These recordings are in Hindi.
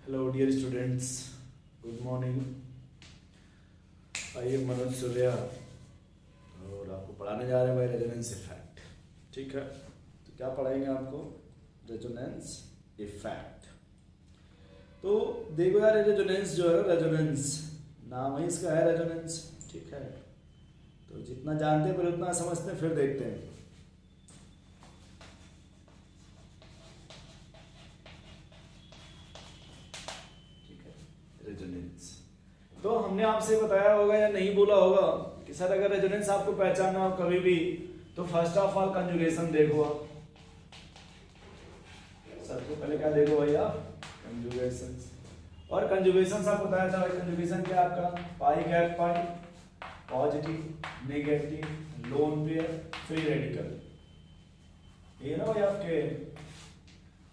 Hello dear students, good morning. आइए मनोज सूर्या और आपको पढ़ाने जा रहे हैं भाई रेजोनेंस इफेक्ट। ठीक है, तो क्या पढ़ाएंगे आपको? Resonance effect. तो देखो यार, रेजोनेंस जो है, रेजोनेंस नाम ही इसका है रेजोनेंस। ठीक है, तो जितना जानते हैं फिर उतना समझते हैं, फिर देखते हैं। रेजोनेंस तो हमने आपसे बताया होगा या नहीं बोला होगा कि सर अगर रेजोनेंस आपको पहचानना हो कभी भी तो फर्स्ट ऑफ ऑल कंजुगेशन देखो आप। सबसे पहले क्या देखो भाई आप? कंजुगेशन। और कंजुगेशन आपको बताया था भाई, कंजुगेशन क्या आपका? Pi gap pi, positive negative lone pair free radical. ये ना भाई आपके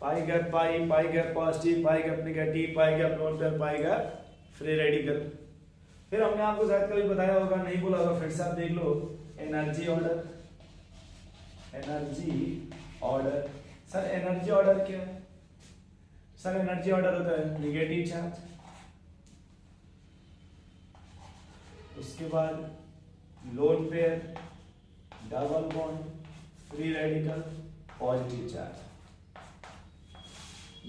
pi gap pi, pi gap positive, pi gap negative, pi gap lone pair, pi gap free radical. फिर हमने आपको शायद कभी बताया होगा, नहीं बोला होगा, फिर से आप देख लो। Energy order, energy order. Sir energy order क्या है? सर एनर्जी ऑर्डर होता है नेगेटिव चार्ज, उसके बाद lone pair, double bond, free radical, positive charge.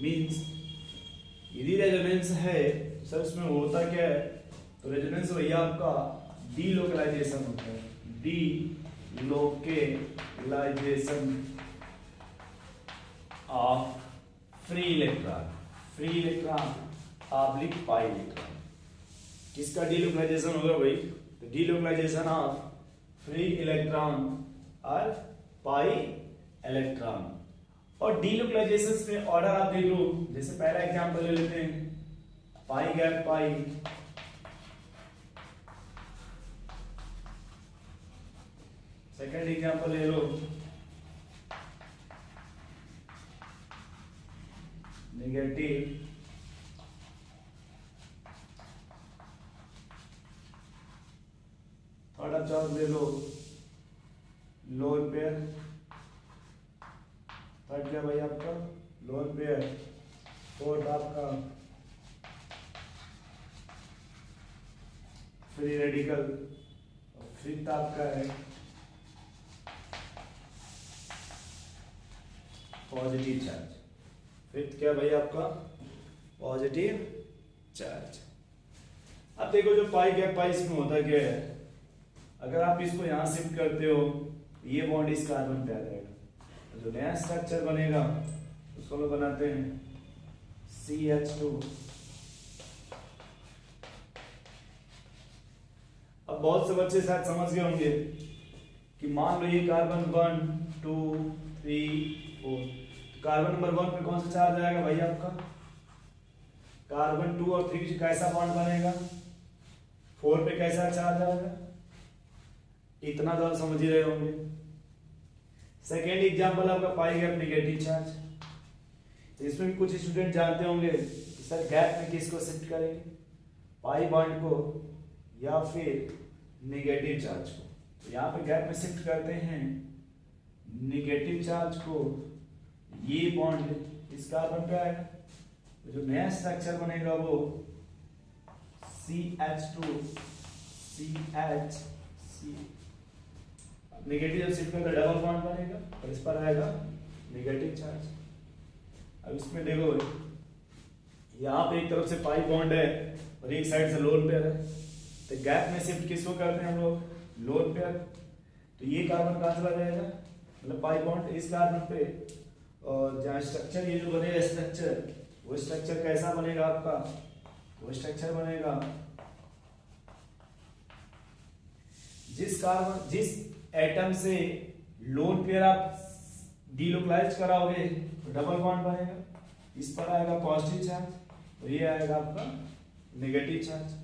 Means यदि रेजोनेंस है तो सर उसमें होता क्या है? तो रेजोनेंस भैया आपका डीलोकलाइजेशन होता है। Delocalisation of free electron, free electron oblique pi electron. किसका डीलोकलाइजेशन होगा भाई? तो डीलोकलाइजेशन ऑफ फ्री इलेक्ट्रॉन और पाई इलेक्ट्रॉन। और डीलोकलाइजेशन में ऑर्डर आप देख लो, जैसे पहला एग्जांपल ले लेते हैं, pi gap pi, second example ले लो नेगेटिव, थर्ड एग्जांपल ले लो लोन पेयर, थर्ड क्या भाई आपका? लोन पेयर, फोर्थ आपका फ्री रेडिकल, और फिफ्थ आपका है पॉजिटिव चार्ज। फिफ्थ क्या भाई आपका? Positive charge. अब देखो जो पाई गैप पाई, इसमें होता क्या है? अगर आप इसको यहां शिफ्ट करते हो, ये बॉन्ड इस कार्बन पे आ जाएगा, जो नया स्ट्रक्चर बनेगा उसको हम बनाते हैं CH2। अब बहुत से बच्चे शायद समझ गए होंगे कि मान लो ये कार्बन 1 2 3 4, कार्बन नंबर 1 पे कौन सा चार्ज आएगा भाई आपका? कार्बन 2 और 3 से कैसा बॉन्ड बनेगा? 4 पे कैसा चार्ज आएगा? इतना तो आप समझ ही रहे होंगे। सेकेंड एग्जांपल आपका पाई गैप नेगेटिव चार्ज। तो इसमें भी कुछ स्टूडेंट जानते होंगे कि सर गैप में किसको शिफ्ट करेंगे? पाई बॉन्ड को या फिर नेगेटिव चार्ज को। तो यहाँ पे गैप में शिफ्ट करते हैं नेगेटिव चार्ज को, ये बॉन्ड इस कार्बन पे आएगा, तो जो नया स्ट्रक्चर बनेगा वो CH2 CH नेगेटिव जब शिफ्ट करेगा डबल बॉन्ड बनेगा और इस पर आएगा नेगेटिव चार्ज। अब इसमें देखो यहाँ पे एक तरफ से पाई बॉन्ड है और एक साइड से लोन पेयर है, तो गैप में शिफ्ट किसको करते हैं हम लोग? Lone pair. तो ये कार्बन कहाँ चला जाएगा? मतलब पाई बॉन्ड इस कार्बन पे, और जहाँ स्ट्रक्चर ये जो बनेगा स्ट्रक्चर, वो स्ट्रक्चर कैसा बनेगा आपका? वो स्ट्रक्चर बनेगा जिस एटम से लोन पेयर आप डीलोकलाइज कराओगे तो डबल बॉन्ड बनेगा, इस पर आएगा पॉजिटिव चार्ज और ये आएगा आपका negative charge.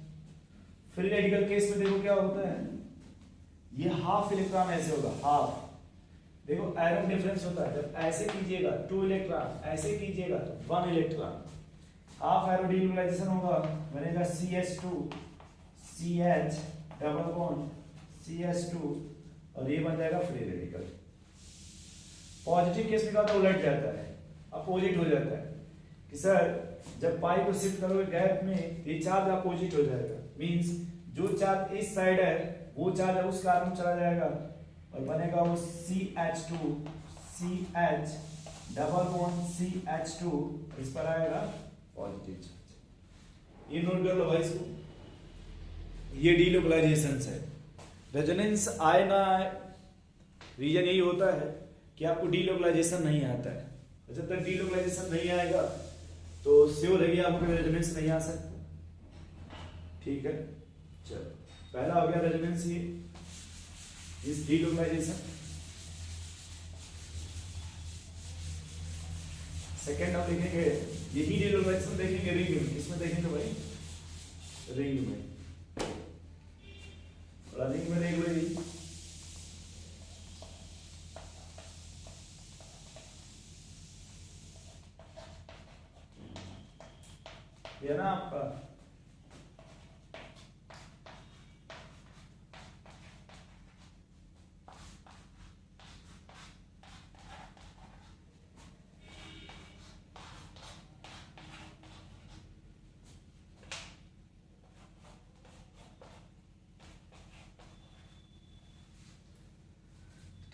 Free radical case में देखो क्या होता है, ये हाफ इलेक्ट्रॉन ऐसे होगा, हाफ। देखो आयरन डिफरेंस होता है, जब ऐसे कीजिएगा 2 इलेक्ट्रॉन, ऐसे कीजिएगा तो 1 इलेक्ट्रॉन। हाफ एरो डीलोकलाइजेशन होगा, बनेगा CH2 CH double bond CH2 और ये बन जाएगा फ्री रेडिकल। पॉजिटिव केस में क्या होता है? उलट जाता है, अपोजिट हो जाता है। कि सर जब पाई को शिफ्ट करोगे गैप में ये चार्ज अपोजिट हो जाएगा, मींस जो चार्ज इस साइड है वो चार्ज उस कार्बन चला जाएगा और बनेगा वो CH2 CH double bond CH2, इस पर आएगा पॉजिटिव चार्ज। ये नोट कर लो भाई इसको, ये डीलोकलाइजेशन है। रेजोनेंस आए ना आए रीजन यही होता है कि आपको डीलोकलाइजेशन नहीं आता है, जब तक डीलोकलाइजेशन नहीं आएगा तो श्योर है कि आपको रेजोनेंस नहीं आ सकता। ठीक है, चलो पहला हो गया रेजोनेंस, ये इस डीलोकलाइजेशन। सेकेंड हम देखेंगे यही डीलोकलाइजेशन देखेंगे रिंग में। किसमें देखेंगे भाई? रिंग में। रिंग में देख लो ये ना आपका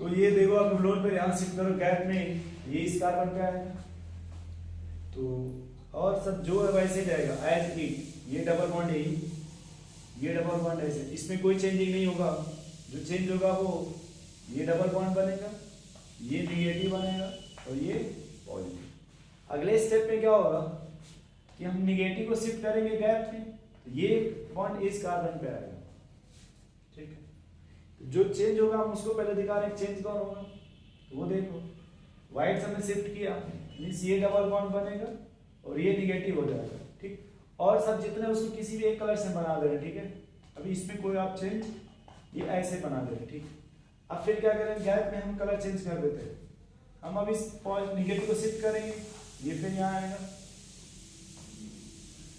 तो ये देखो आप लोड पे ध्यान शिफ्ट करो गैप में, ये इस कार्बन पे आएगा तो और सब जो है वैसे ही जाएगा एज इट। ये डबल बॉन्ड है, ये डबल बॉन्ड ऐसे, इसमें कोई चेंजिंग नहीं होगा। जो चेंज होगा वो ये डबल बॉन्ड बनेगा, ये निगेटिव बनेगा और ये पॉजिटिव। अगले स्टेप में क्या होगा कि हम निगेटिव को शिफ्ट करेंगे गैप में, तो ये बॉन्ड इस कार्बन पे आएगा। ठीक है, तो जो चेंज होगा हम उसको पहले दिखा रहे हैं, चेंज कौन होगा तो वो देखो व्हाइट से हमने शिफ्ट किया, मींस ये डबल बॉन्ड बनेगा और ये निगेटिव हो जाएगा। ठीक, और सब जितने उसको किसी भी एक कलर से बना दे रहे हैं। ठीक है, अभी इसमें कोई आप चेंज ये ऐसे बना दे रहे हैं। ठीक, अब फिर क्या करेंगे गैप में हम कलर चेंज कर देते हैं। हम अब इस निगेटिव को शिफ्ट करेंगे, ये फिर यहाँ आएगा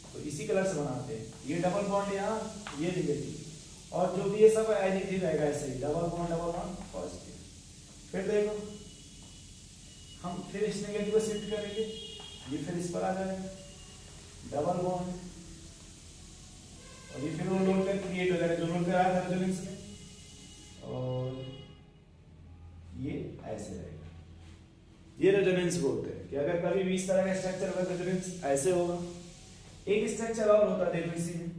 तो इसी कलर से बनाते हैं। ये डबल बॉन्ड यहाँ, ये निगेटिव और जो भी ये सब एज इट इज रहेगा ऐसे ही, डबल बॉन्ड पॉजिटिव। फिर देखो हम फिर इस नेगेटिव को शिफ्ट करेंगे, ये फिर इस पर आ जाएगा डबल बॉन्ड और ये फिर वो लोड पे क्रिएट हो जाएगा जो लोड पे आया था रेजोनेंस में, और ये ऐसे रहेगा। ये रेजोनेंस बोलते हैं कि अगर कभी भी इस तरह का स्ट्रक्चर होगा रेजोनेंस ऐसे होगा। एक स्ट्रक्चर और होता है देखो इसी में,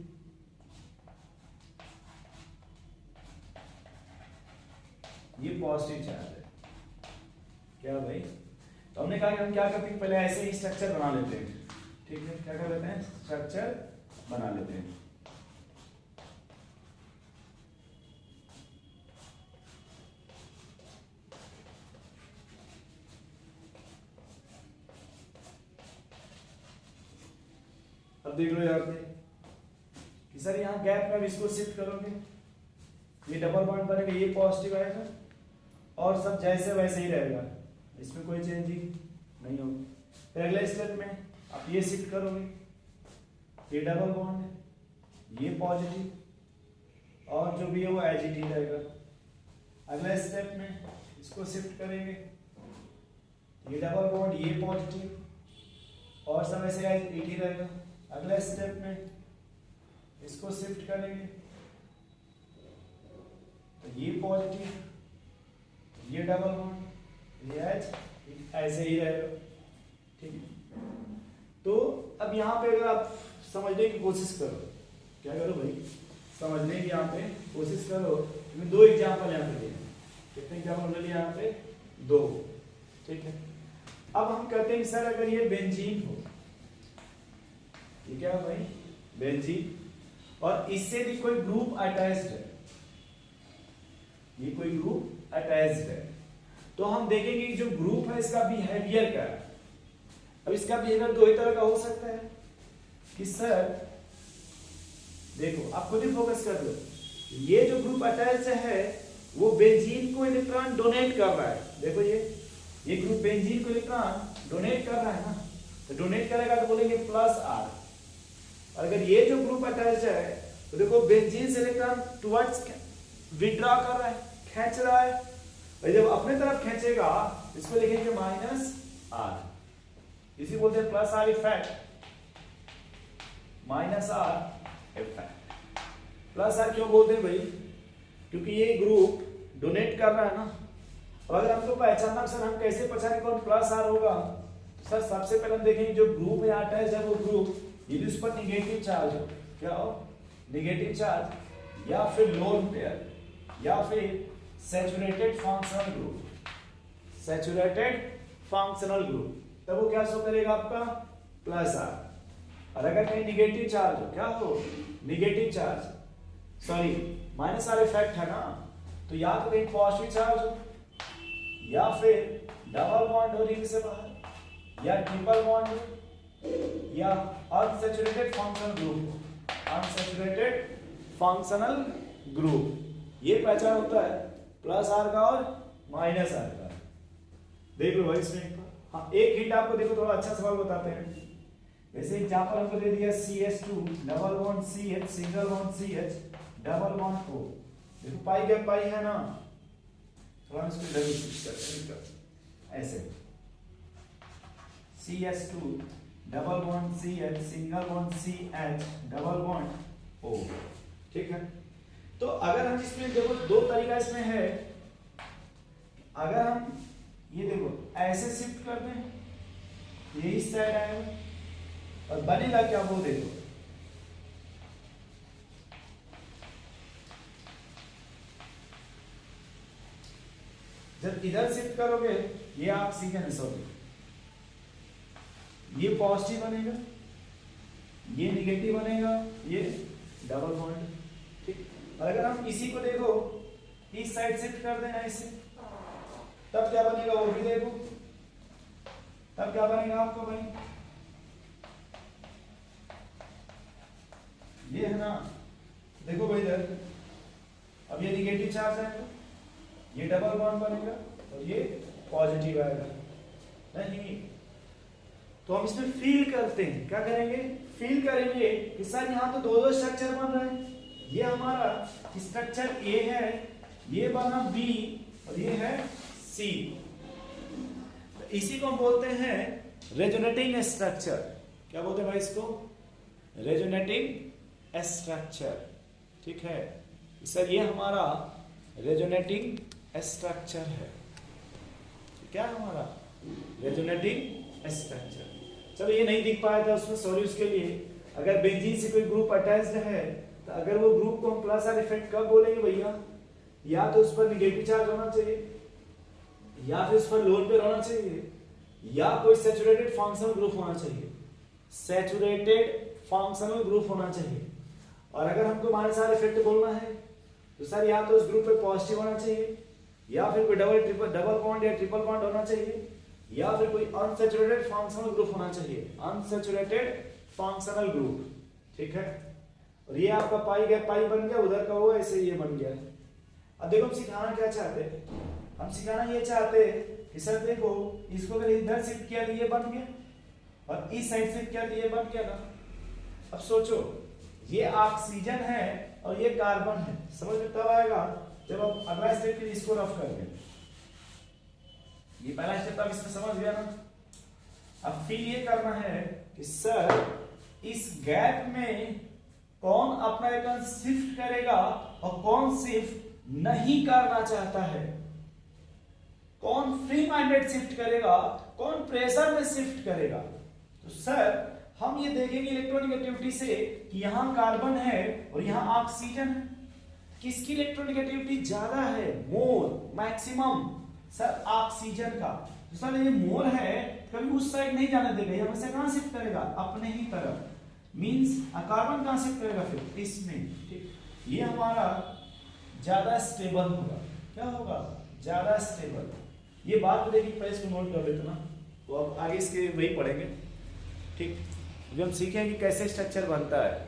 ये पॉजिटिव चार्ज है। क्या भाई? तो हमने कहा कि हम क्या करते हैं पहले ऐसे ही स्ट्रक्चर बना लेते हैं। ठीक है, क्या कर लेते हैं स्ट्रक्चर बना लेते हैं। अब देख लो यहाँ पे कि सर यहाँ गैप में इसको शिफ्ट करोगे, ये डबल बॉन्ड बनेगा, ये पॉजिटिव आएगा और सब जैसे वैसे ही रहेगा, इसमें कोई चेंजिंग नहीं होगी। फिर अगले स्टेप में आप ये शिफ्ट करोगे, ये डबल बॉन्ड है, ये पॉजिटिव और जो भी है वो एज इट ही रहेगा। अगले स्टेप में इसको शिफ्ट करेंगे, ये डबल बॉन्ड, ये पॉजिटिव और सब ऐसे एज इट ही रहेगा। अगले स्टेप में इसको शिफ्ट करेंगे तो ये पॉजिटिव, ये डबल बॉन्ड, ये एज ऐसे ही रहेगा। ठीक है, तो अब यहाँ पे अगर आप समझने की कोशिश करो, क्या करो भाई समझने की यहाँ पे कोशिश करो। मैं दो एग्जाम्पल यहाँ पे दिए, कितने एग्जाम्पल ले यहाँ पे? दो। ठीक है, अब हम कहते हैं सर अगर ये बेंजीन हो, ये क्या है भाई? बेंजीन, और इससे भी कोई ग्रुप अटैच्ड है, ये कोई ग्रुप अटैच्ड है, तो हम देखेंगे कि जो ग्रुप है इसका बिहेवियर क्या है। अब इसका बिहेवियर दो ही तरह का हो सकता है कि सर देखो आप खुद ही फोकस कर लो, ये जो ग्रुप अटैच है वो बेंजीन को इलेक्ट्रॉन डोनेट कर रहा है। देखो ये ग्रुप बेंजीन को इलेक्ट्रॉन डोनेट कर रहा है ना, तो डोनेट करेगा तो बोलेंगे प्लस आर। अगर ये जो ग्रुप अटैच है तो देखो बेंजीन से इलेक्ट्रॉन टुवर्ड्स विड्रॉ कर रहा है, खींच रहा है, और जब अपने तरफ खींचेगा इसको लिखेंगे माइनस आर। इसी इसलिए बोलते हैं plus R effect minus R effect. Plus R क्यों बोलते हैं भाई? क्योंकि ये ग्रुप डोनेट कर रहा है ना। अब अगर हमको पहचानना सर हम कैसे पहचाने कौन प्लस आर होगा? सर सबसे पहले हम देखेंगे जो ग्रुप में अटैच है वो ग्रुप यदि उस पर निगेटिव चार्ज हो, क्या हो? निगेटिव चार्ज, या फिर लोन पेयर, या फिर saturated functional group, saturated functional group, तब वो क्या शो करेगा आपका? Plus R. और अगर कहीं निगेटिव चार्ज हो, क्या हो? Negative charge, sorry minus R effect है ना, तो या तो कहीं पॉजिटिव चार्ज हो, या फिर डबल बॉन्ड हो रिंग से बाहर, या ट्रिपल बॉन्ड हो, या अनसैचुरेटेड फंक्शनल ग्रुप हो, अनसैचुरेटेड फंक्शनल ग्रुप। ये पहचान होता है प्लस आर का और माइनस आर का। देख लो भाई इसमें हाँ, एक हिंट आपको देखो, थोड़ा अच्छा सवाल बताते हैं। जैसे एग्जांपल हमको दे दिया CH2 double bond CH single bond CH double bond O। देखो पाई क्या पाई है ना, थोड़ा इसको डबल स्विच करते हैं ऐसे, CH2 double bond CH single bond CH double bond O, ठीक है। तो अगर हम इसमें देखो दो तरीका इसमें है, अगर हम ये देखो ऐसे शिफ्ट कर दें, ये इस साइड आएगा और बनेगा क्या वो देखो, जब इधर शिफ्ट करोगे ये ऑक्सीजन है, सॉरी ये पॉजिटिव बनेगा, ये निगेटिव बनेगा, ये डबल बॉन्ड, ठीक। और अगर हम इसी को देखो इस साइड शिफ्ट कर दें ऐसे, तब क्या बनेगा वो भी देखो, तब क्या बनेगा आपको भाई, ये है ना, देखो भाई इधर, अब ये निगेटिव चार्ज है, ये डबल बॉन्ड बनेगा और ये पॉजिटिव आएगा नहीं। तो हम इसमें फील करते हैं, क्या करेंगे? फील करेंगे कि सर यहाँ तो दो स्ट्रक्चर बन रहे हैं, ये हमारा स्ट्रक्चर ए है, ये बना बी और ये है सी। तो इसी को हम बोलते हैं रेजोनेटिंग स्ट्रक्चर। क्या बोलते हैं भाई इसको? रेजोनेटिंग स्ट्रक्चर, ठीक है सर, ये हमारा रेजोनेटिंग स्ट्रक्चर है। क्या है हमारा रेजोनेटिंग स्ट्रक्चर। चलो ये नहीं दिख पाया था उसमें, सॉरी उसके लिए। अगर बेंजीन से कोई ग्रुप अटैच्ड है तो अगर वो ग्रुप को हम प्लस आर इफेक्ट कब बोलेंगे भैया? या तो उस पर निगेटिव चार्ज होना चाहिए, या फिर उस पर लोन पेयर होना चाहिए, या कोई सैचुरेटेड फंक्शनल ग्रुप होना चाहिए, सैचुरेटेड फंक्शनल ग्रुप होना चाहिए। और अगर हमको माइनस आर इफेक्ट बोलना है तो सर या तो उस ग्रुप पे पॉजिटिव होना चाहिए, या फिर कोई डबल बॉन्ड या ट्रिपल बॉन्ड होना चाहिए, या फिर कोई अनसैचुरेटेड फंक्शनल ग्रुप होना चाहिए, अनसैचुरेटेड फंक्शनल ग्रुप, ठीक है। और ये आपका पाई गया, पाई बन गया, उधर का वो ऐसे ये बन गया। अब देखो हम सिखाना क्या चाहते हैं? हम सिखाना ये चाहते हैं कि सर देखो इसको अगर इधर शिफ्ट किया तो ये बन गया, और इस साइड शिफ्ट किया तो ये बन गया ना। अब सोचो ये ऑक्सीजन है और ये कार्बन है, समझ में तब आएगा जब हम अगला स्टेप के इसको रफ कर दें। ये पहला स्टेप आप इसमें समझ गया ना। अब फिर ये करना है कि सर इस गैप में कौन अपना आइकन शिफ्ट करेगा और कौन शिफ्ट नहीं करना चाहता है, कौन फ्री माइंडेड शिफ्ट करेगा, कौन प्रेशर में शिफ्ट करेगा। तो सर हम ये देखेंगे इलेक्ट्रोनेगेटिविटी से कि यहां कार्बन है और यहां ऑक्सीजन है, किसकी इलेक्ट्रोनेगेटिविटी ज्यादा है? मोल मैक्सिमम सर ऑक्सीजन का। तो सर ये मोल है, कभी उस साइड नहीं जाने देगा, ये हमेशा कहां शिफ्ट करेगा? अपने ही तरफ। मींस कार्बन कहां शिफ्ट करेगा? फिर इसमें, ठीक। ये हमारा ज्यादा स्टेबल होगा। क्या होगा? ज्यादा स्टेबल। ये बात को देखिए, पहले इसको नोट कर लेते ना, तो अब आगे इसके वही पढ़ेंगे, ठीक। जब हम सीखेंगे कैसे स्ट्रक्चर बनता है।